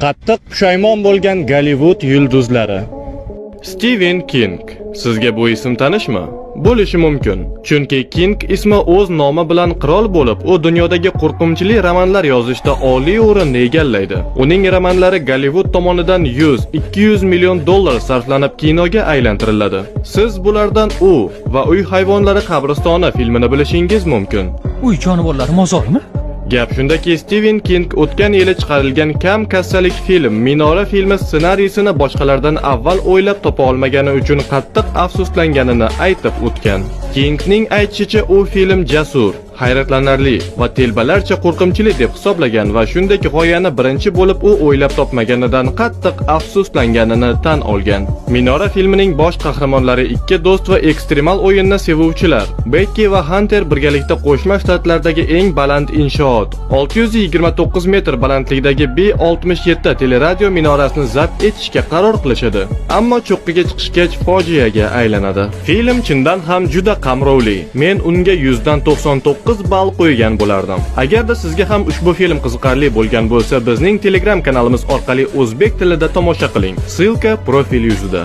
Qattiq pushaymon bo'lgan Gollivud yulduzlari. Stephen King. Sizga bu ism tanishmi? Bo'lishi mumkin. Chunki King ismi o'z nomi bilan qirol bo'lib, u dunyodagi qo'rqinchli romanlar yozishda oliy o'rinni egallaydi. Uning romanlari Gollivud tomonidan 100-200 million dollar sarflanib kinoga aylantiriladi. Siz bulardan U va uy hayvonlari qabristoni filmini bilishingiz mumkin. Uy jonivorlari mozorimi? Gap shundaki, Stephen King o'tgan yili chiqarilgan kam kassalik film Minora filmi ssenariysini boshqalardan avval o'ylab topa olmagani uchun qattiq afsuslanganini aytib o'tgan. Kingning aytishicha, u film jasur, hayratlanarli va telbalarcha qo'rqinchli deb hisoblagan va shunday g'oyani birinchi bo'lib u o'ylab topmaganidan qattiq afsuslanganini tan olgan. Minora filmining bosh qahramonlari ikki do'st va ekstremal o'yinni sevuvchilar. Becky va Hunter birgalikda Qo'shma Shtatlardagi eng baland inshoot 629 metr balandlikdagi B-67 teleradio minorasini zabt etishga qaror qilishadi. Ammo cho'qqiga chiqishgach fojiaga aylanadi. Film chindan ham juda qamrovli. Men unga 100 dan 99 ball qo'ygan bo'lardim. Agarda sizga ham ushbu film qiziqarli bo'lgan bo'lsa, bizning Telegram kanalimiz orqali o'zbek tilida tomosha qiling. Silka profil yuzida.